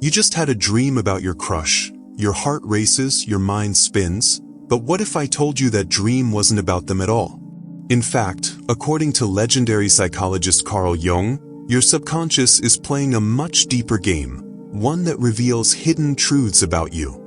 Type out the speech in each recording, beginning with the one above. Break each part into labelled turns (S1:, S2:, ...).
S1: You just had a dream about your crush. Your heart races, your mind spins. But what if I told you that dream wasn't about them at all? In fact, according to legendary psychologist Carl Jung, your subconscious is playing a much deeper game, one that reveals hidden truths about you.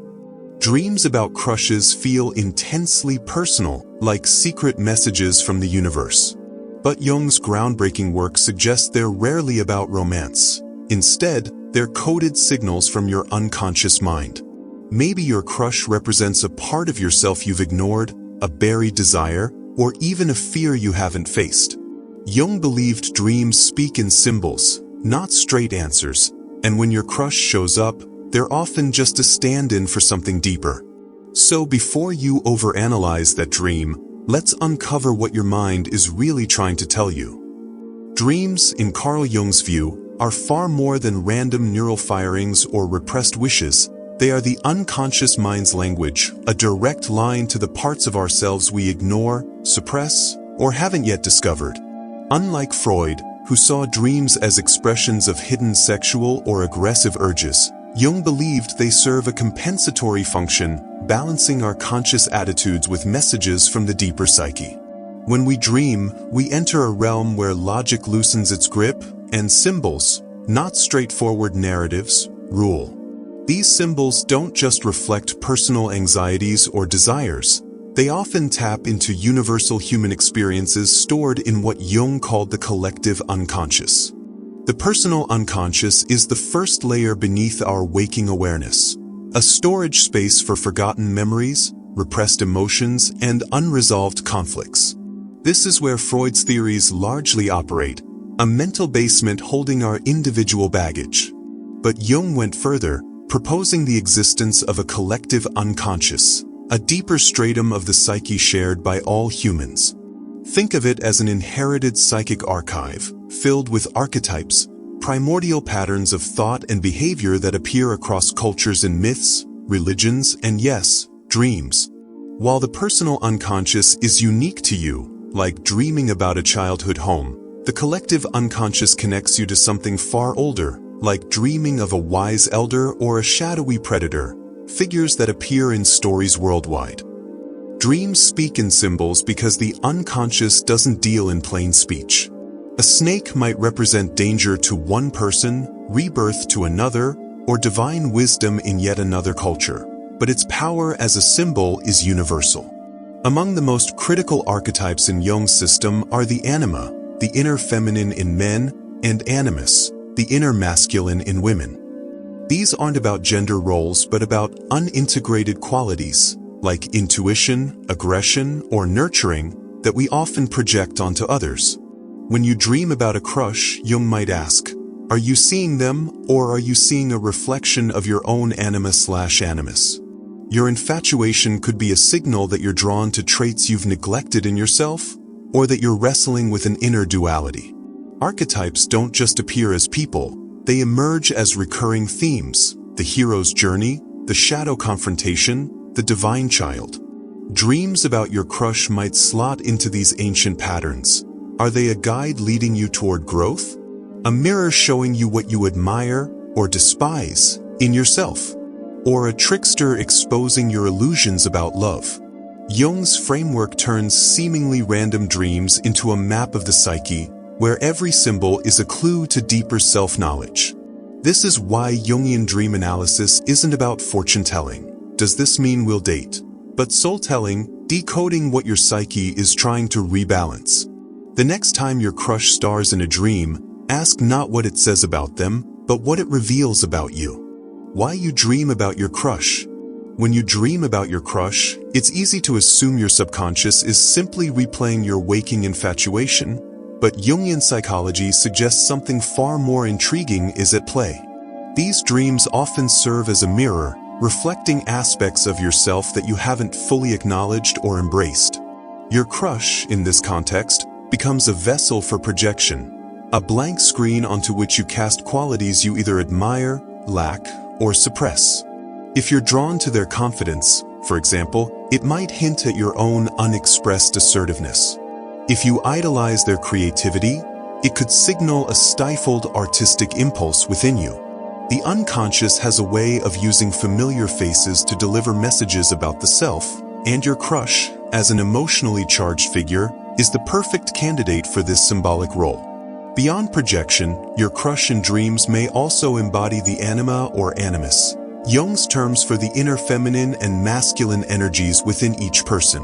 S1: Dreams about crushes feel intensely personal, like secret messages from the universe. But Jung's groundbreaking work suggests they're rarely about romance. Instead, they're coded signals from your unconscious mind. Maybe your crush represents a part of yourself you've ignored, a buried desire, or even a fear you haven't faced. Jung believed dreams speak in symbols, not straight answers, and when your crush shows up, they're often just a stand-in for something deeper. So before you overanalyze that dream, let's uncover what your mind is really trying to tell you. Dreams, in Carl Jung's view, are far more than random neural firings or repressed wishes. They are the unconscious mind's language, a direct line to the parts of ourselves we ignore, suppress, or haven't yet discovered. Unlike Freud, who saw dreams as expressions of hidden sexual or aggressive urges, Jung believed they serve a compensatory function, balancing our conscious attitudes with messages from the deeper psyche. When we dream, we enter a realm where logic loosens its grip, and symbols, not straightforward narratives, rule. These symbols don't just reflect personal anxieties or desires. They often tap into universal human experiences stored in what Jung called the collective unconscious. The personal unconscious is the first layer beneath our waking awareness, a storage space for forgotten memories, repressed emotions, and unresolved conflicts. This is where Freud's theories largely operate, a mental basement holding our individual baggage. But Jung went further, proposing the existence of a collective unconscious, a deeper stratum of the psyche shared by all humans. Think of it as an inherited psychic archive, filled with archetypes, primordial patterns of thought and behavior that appear across cultures and myths, religions, and yes, dreams. While the personal unconscious is unique to you, like dreaming about a childhood home, the collective unconscious connects you to something far older, like dreaming of a wise elder or a shadowy predator, figures that appear in stories worldwide. Dreams speak in symbols because the unconscious doesn't deal in plain speech. A snake might represent danger to one person, rebirth to another, or divine wisdom in yet another culture, but its power as a symbol is universal. Among the most critical archetypes in Jung's system are the anima, the inner feminine in men, and animus, the inner masculine in women. These aren't about gender roles but about unintegrated qualities, like intuition, aggression, or nurturing, that we often project onto others. When you dream about a crush, Jung might ask, are you seeing them, or are you seeing a reflection of your own anima/animus? Your infatuation could be a signal that you're drawn to traits you've neglected in yourself, or that you're wrestling with an inner duality. Archetypes don't just appear as people, they emerge as recurring themes: the hero's journey, the shadow confrontation, the divine child. Dreams about your crush might slot into these ancient patterns. Are they a guide leading you toward growth? A mirror showing you what you admire or despise in yourself? Or a trickster exposing your illusions about love? Jung's framework turns seemingly random dreams into a map of the psyche, where every symbol is a clue to deeper self-knowledge. This is why Jungian dream analysis isn't about fortune-telling. Does this mean we'll date? But soul-telling, decoding what your psyche is trying to rebalance. The next time your crush stars in a dream, ask not what it says about them, but what it reveals about you. Why you dream about your crush. When you dream about your crush, it's easy to assume your subconscious is simply replaying your waking infatuation, but Jungian psychology suggests something far more intriguing is at play. These dreams often serve as a mirror, reflecting aspects of yourself that you haven't fully acknowledged or embraced. Your crush, in this context, becomes a vessel for projection, a blank screen onto which you cast qualities you either admire, lack, or suppress. If you're drawn to their confidence, for example, it might hint at your own unexpressed assertiveness. If you idolize their creativity, it could signal a stifled artistic impulse within you. The unconscious has a way of using familiar faces to deliver messages about the self, and your crush, as an emotionally charged figure, is the perfect candidate for this symbolic role. Beyond projection, your crush in dreams may also embody the anima or animus, Jung's terms for the inner feminine and masculine energies within each person.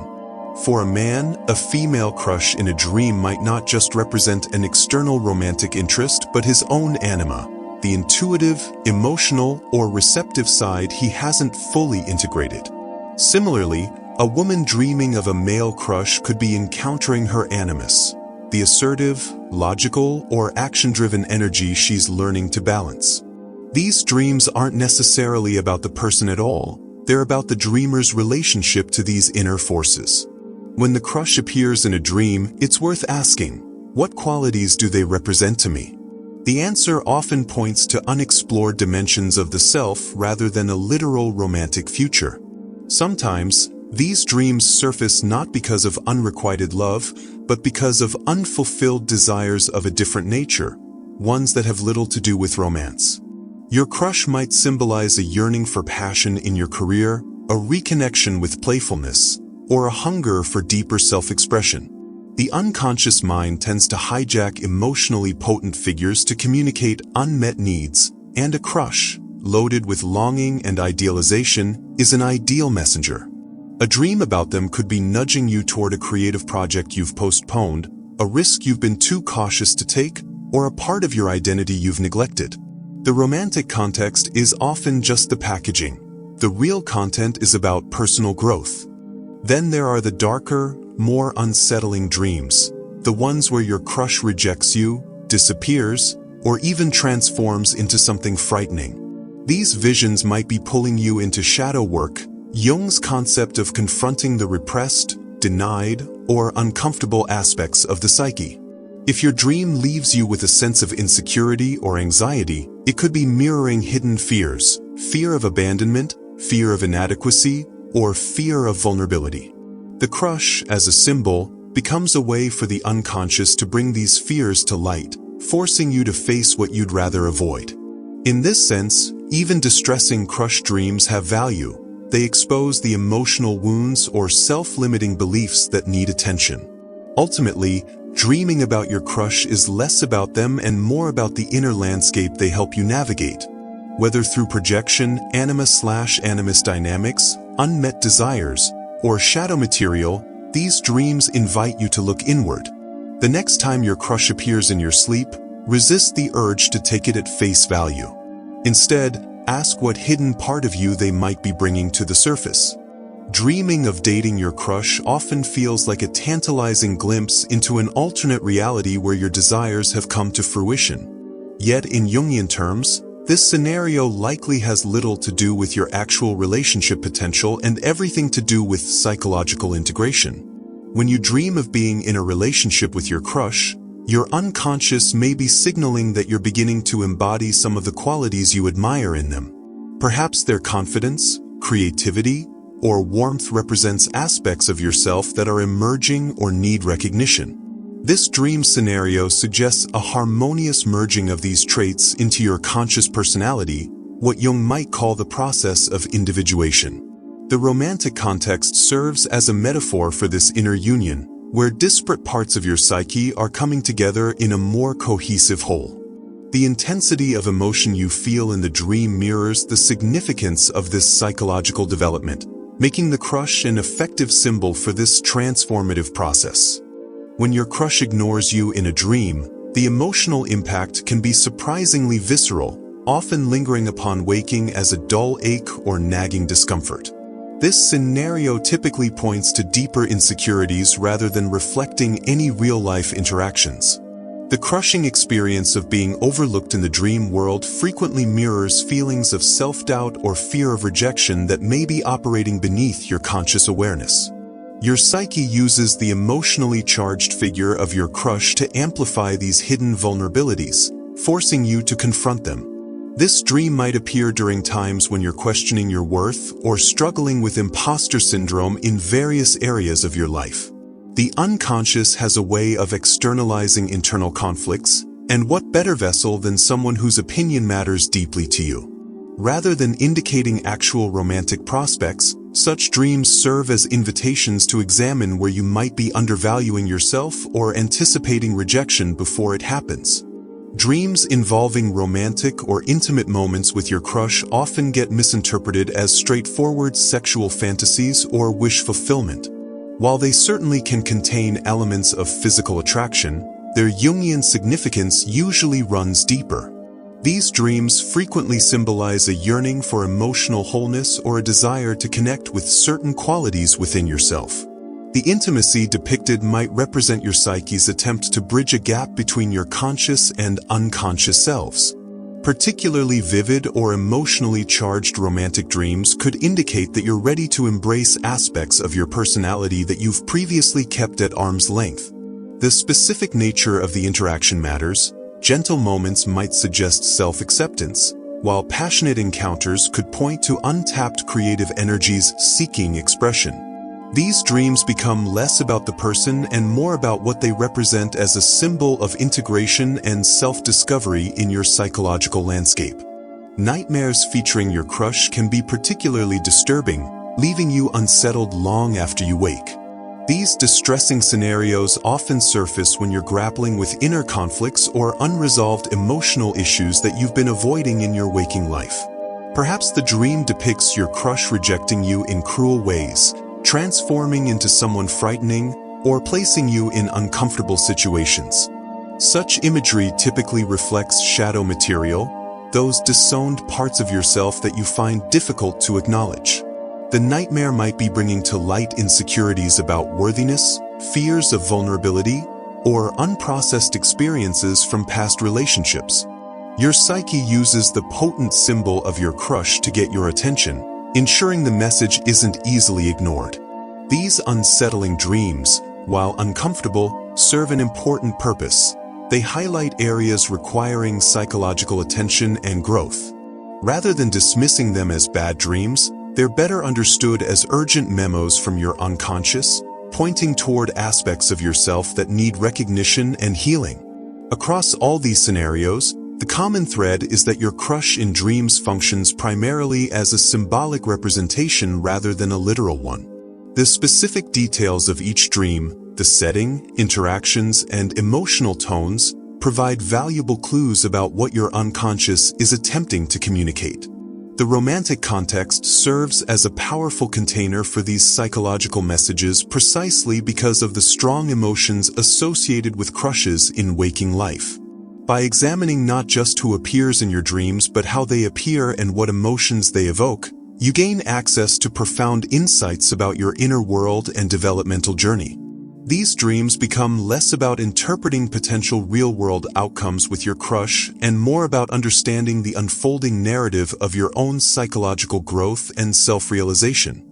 S1: For a man, a female crush in a dream might not just represent an external romantic interest but his own anima, the intuitive, emotional, or receptive side he hasn't fully integrated. Similarly, a woman dreaming of a male crush could be encountering her animus, the assertive, logical, or action-driven energy she's learning to balance. These dreams aren't necessarily about the person at all, they're about the dreamer's relationship to these inner forces. When the crush appears in a dream, it's worth asking, what qualities do they represent to me? The answer often points to unexplored dimensions of the self rather than a literal romantic future. Sometimes, these dreams surface not because of unrequited love, but because of unfulfilled desires of a different nature, ones that have little to do with romance. Your crush might symbolize a yearning for passion in your career, a reconnection with playfulness, or a hunger for deeper self-expression. The unconscious mind tends to hijack emotionally potent figures to communicate unmet needs, and a crush, loaded with longing and idealization, is an ideal messenger. A dream about them could be nudging you toward a creative project you've postponed, a risk you've been too cautious to take, or a part of your identity you've neglected. The romantic context is often just the packaging. The real content is about personal growth. Then there are the darker, more unsettling dreams, the ones where your crush rejects you, disappears, or even transforms into something frightening. These visions might be pulling you into shadow work, Jung's concept of confronting the repressed, denied, or uncomfortable aspects of the psyche. If your dream leaves you with a sense of insecurity or anxiety, it could be mirroring hidden fears, fear of abandonment, fear of inadequacy, or fear of vulnerability. The crush, as a symbol, becomes a way for the unconscious to bring these fears to light, forcing you to face what you'd rather avoid. In this sense, even distressing crush dreams have value. They expose the emotional wounds or self-limiting beliefs that need attention. Ultimately, dreaming about your crush is less about them and more about the inner landscape they help you navigate. Whether through projection, anima/animus dynamics, unmet desires, or shadow material, these dreams invite you to look inward. The next time your crush appears in your sleep, resist the urge to take it at face value. Instead, ask what hidden part of you they might be bringing to the surface. Dreaming of dating your crush often feels like a tantalizing glimpse into an alternate reality where your desires have come to fruition. Yet in Jungian terms, this scenario likely has little to do with your actual relationship potential and everything to do with psychological integration. When you dream of being in a relationship with your crush, your unconscious may be signaling that you're beginning to embody some of the qualities you admire in them. Perhaps their confidence, creativity, or warmth represents aspects of yourself that are emerging or need recognition. This dream scenario suggests a harmonious merging of these traits into your conscious personality, what Jung might call the process of individuation. The romantic context serves as a metaphor for this inner union, where disparate parts of your psyche are coming together in a more cohesive whole. The intensity of emotion you feel in the dream mirrors the significance of this psychological development, making the crush an effective symbol for this transformative process. When your crush ignores you in a dream, the emotional impact can be surprisingly visceral, often lingering upon waking as a dull ache or nagging discomfort. This scenario typically points to deeper insecurities rather than reflecting any real-life interactions. The crushing experience of being overlooked in the dream world frequently mirrors feelings of self-doubt or fear of rejection that may be operating beneath your conscious awareness. Your psyche uses the emotionally charged figure of your crush to amplify these hidden vulnerabilities, forcing you to confront them. This dream might appear during times when you're questioning your worth or struggling with imposter syndrome in various areas of your life. The unconscious has a way of externalizing internal conflicts, And what better vessel than someone whose opinion matters deeply to you? Rather than indicating actual romantic prospects, such dreams serve as invitations to examine where you might be undervaluing yourself or anticipating rejection before it happens. Dreams involving romantic or intimate moments with your crush often get misinterpreted as straightforward sexual fantasies or wish fulfillment. While they certainly can contain elements of physical attraction, their Jungian significance usually runs deeper. These dreams frequently symbolize a yearning for emotional wholeness or a desire to connect with certain qualities within yourself. The intimacy depicted might represent your psyche's attempt to bridge a gap between your conscious and unconscious selves. Particularly vivid or emotionally charged romantic dreams could indicate that you're ready to embrace aspects of your personality that you've previously kept at arm's length. The specific nature of the interaction matters. Gentle moments might suggest self-acceptance, while passionate encounters could point to untapped creative energies seeking expression. These dreams become less about the person and more about what they represent as a symbol of integration and self-discovery in your psychological landscape. Nightmares featuring your crush can be particularly disturbing, leaving you unsettled long after you wake. These distressing scenarios often surface when you're grappling with inner conflicts or unresolved emotional issues that you've been avoiding in your waking life. Perhaps the dream depicts your crush rejecting you in cruel ways, transforming into someone frightening, or placing you in uncomfortable situations. Such imagery typically reflects shadow material, those disowned parts of yourself that you find difficult to acknowledge. The nightmare might be bringing to light insecurities about worthiness, fears of vulnerability, or unprocessed experiences from past relationships. Your psyche uses the potent symbol of your crush to get your attention, ensuring the message isn't easily ignored. These unsettling dreams, while uncomfortable, serve an important purpose. They highlight areas requiring psychological attention and growth. Rather than dismissing them as bad dreams, they're better understood as urgent memos from your unconscious, pointing toward aspects of yourself that need recognition and healing. Across all these scenarios, the common thread is that your crush in dreams functions primarily as a symbolic representation rather than a literal one. The specific details of each dream, the setting, interactions, and emotional tones provide valuable clues about what your unconscious is attempting to communicate. The romantic context serves as a powerful container for these psychological messages precisely because of the strong emotions associated with crushes in waking life. By examining not just who appears in your dreams but how they appear and what emotions they evoke, you gain access to profound insights about your inner world and developmental journey. These dreams become less about interpreting potential real-world outcomes with your crush and more about understanding the unfolding narrative of your own psychological growth and self-realization.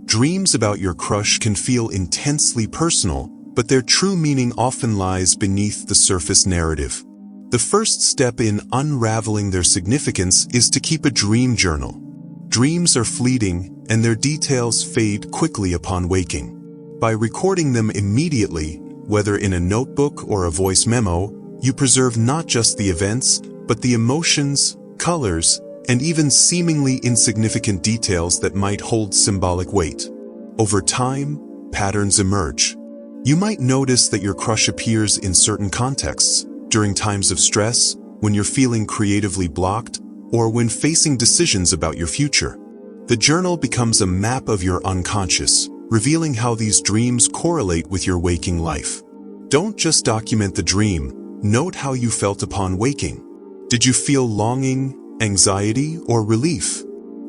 S1: Dreams about your crush can feel intensely personal, but their true meaning often lies beneath the surface narrative. The first step in unraveling their significance is to keep a dream journal. Dreams are fleeting, and their details fade quickly upon waking. By recording them immediately, whether in a notebook or a voice memo, you preserve not just the events, but the emotions, colors, and even seemingly insignificant details that might hold symbolic weight. Over time, patterns emerge. You might notice that your crush appears in certain contexts, during times of stress, when you're feeling creatively blocked, or when facing decisions about your future. The journal becomes a map of your unconscious, revealing how these dreams correlate with your waking life. Don't just document the dream, note how you felt upon waking. Did you feel longing, anxiety, or relief?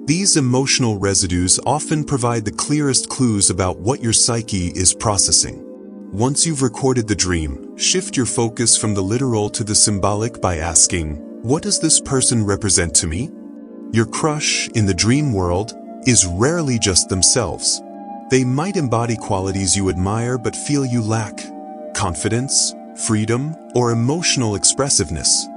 S1: These emotional residues often provide the clearest clues about what your psyche is processing. Once you've recorded the dream, shift your focus from the literal to the symbolic by asking, what does this person represent to me? Your crush in the dream world is rarely just themselves. They might embody qualities you admire but feel you lack: confidence, freedom, or emotional expressiveness.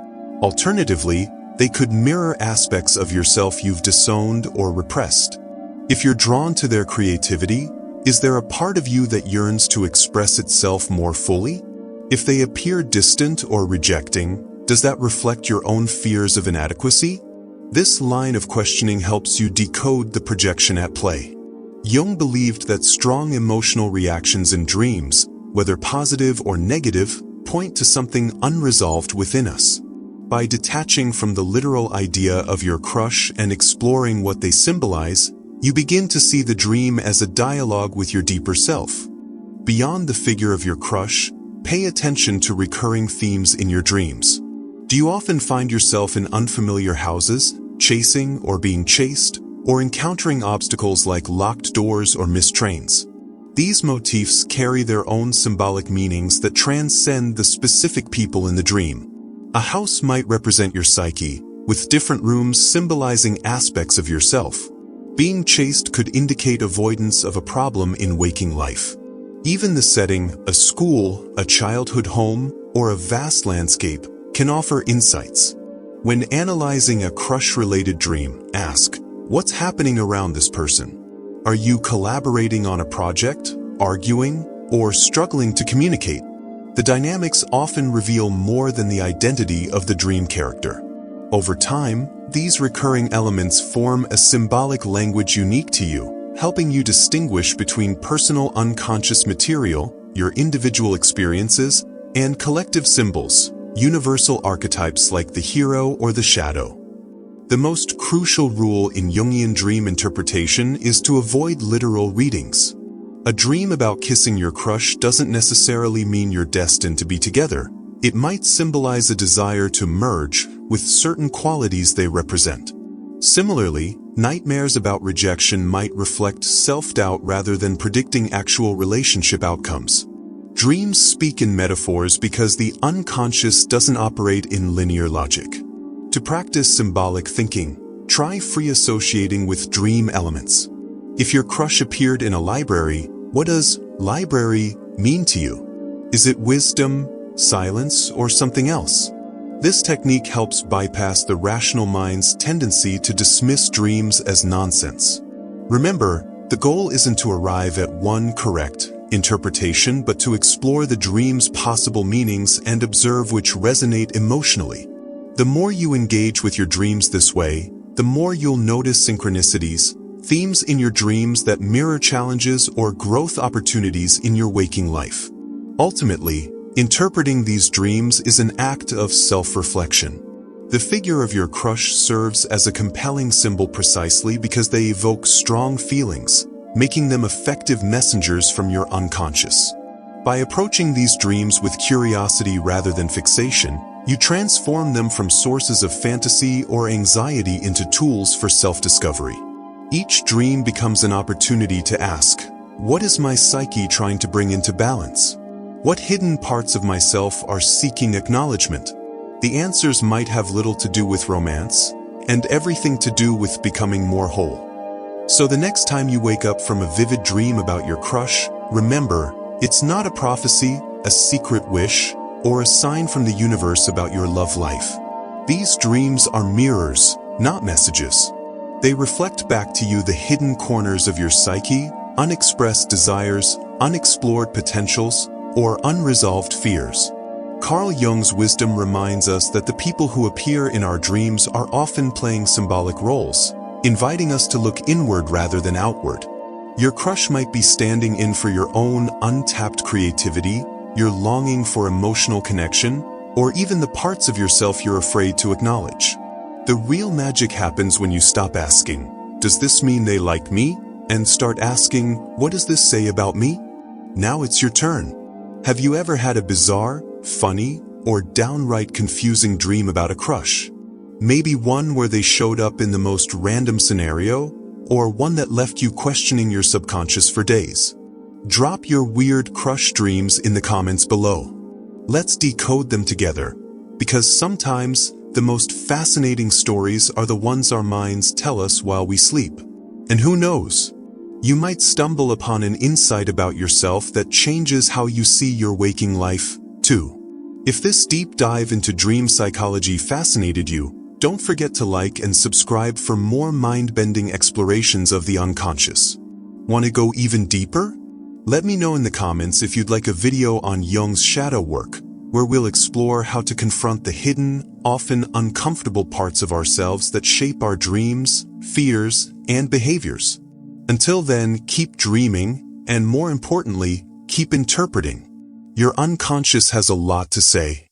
S1: Alternatively, they could mirror aspects of yourself you've disowned or repressed. If you're drawn to their creativity, is there a part of you that yearns to express itself more fully? If they appear distant or rejecting, Does that reflect your own fears of inadequacy? This line of questioning helps you decode the projection at play. Jung believed that strong emotional reactions in dreams, whether positive or negative, point to something unresolved within us. By detaching from the literal idea of your crush and exploring what they symbolize, you begin to see the dream as a dialogue with your deeper self. Beyond the figure of your crush, pay attention to recurring themes in your dreams. Do you often find yourself in unfamiliar houses, chasing or being chased, or encountering obstacles like locked doors or missed trains? These motifs carry their own symbolic meanings that transcend the specific people in the dream. A house might represent your psyche, with different rooms symbolizing aspects of yourself. Being chased could indicate avoidance of a problem in waking life. Even the setting, a school, a childhood home, or a vast landscape, can offer insights. When analyzing a crush-related dream, ask, what's happening around this person? Are you collaborating on a project, arguing, or struggling to communicate? The dynamics often reveal more than the identity of the dream character. Over time, these recurring elements form a symbolic language unique to you, helping you distinguish between personal unconscious material, your individual experiences, and collective symbols, universal archetypes like the hero or the shadow. The most crucial rule in Jungian dream interpretation is to avoid literal readings. A dream about kissing your crush doesn't necessarily mean you're destined to be together. It might symbolize a desire to merge with certain qualities they represent. Similarly, nightmares about rejection might reflect self-doubt rather than predicting actual relationship outcomes. Dreams speak in metaphors because the unconscious doesn't operate in linear logic. To practice symbolic thinking, try free associating with dream elements. If your crush appeared in a library, what does library mean to you? Is it wisdom, silence, or something else? This technique helps bypass the rational mind's tendency to dismiss dreams as nonsense. Remember, the goal isn't to arrive at one correct interpretation, but to explore the dream's possible meanings and observe which resonate emotionally. The more you engage with your dreams this way, the more you'll notice synchronicities, themes in your dreams that mirror challenges or growth opportunities in your waking life. Ultimately, interpreting these dreams is an act of self-reflection. The figure of your crush serves as a compelling symbol precisely because they evoke strong feelings, making them effective messengers from your unconscious. By approaching these dreams with curiosity rather than fixation, you transform them from sources of fantasy or anxiety into tools for self-discovery. Each dream becomes an opportunity to ask, what is my psyche trying to bring into balance? What hidden parts of myself are seeking acknowledgement? The answers might have little to do with romance, and everything to do with becoming more whole. So the next time you wake up from a vivid dream about your crush, remember, it's not a prophecy, a secret wish, or a sign from the universe about your love life. These dreams are mirrors, not messages. They reflect back to you the hidden corners of your psyche, unexpressed desires, unexplored potentials, or unresolved fears. Carl Jung's wisdom reminds us that the people who appear in our dreams are often playing symbolic roles, inviting us to look inward rather than outward. Your crush might be standing in for your own untapped creativity, your longing for emotional connection, or even the parts of yourself you're afraid to acknowledge. The real magic happens when you stop asking, does this mean they like me? And start asking, what does this say about me? Now it's your turn. Have you ever had a bizarre, funny, or downright confusing dream about a crush? Maybe one where they showed up in the most random scenario, or one that left you questioning your subconscious for days. Drop your weird crush dreams in the comments below. Let's decode them together, because sometimes the most fascinating stories are the ones our minds tell us while we sleep. And who knows? You might stumble upon an insight about yourself that changes how you see your waking life, too. If this deep dive into dream psychology fascinated you, don't forget to like and subscribe for more mind-bending explorations of the unconscious. Want to go even deeper? Let me know in the comments if you'd like a video on Jung's shadow work, where we'll explore how to confront the hidden, often uncomfortable parts of ourselves that shape our dreams, fears, and behaviors. Until then, keep dreaming, and more importantly, keep interpreting. Your unconscious has a lot to say.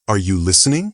S1: Are you listening?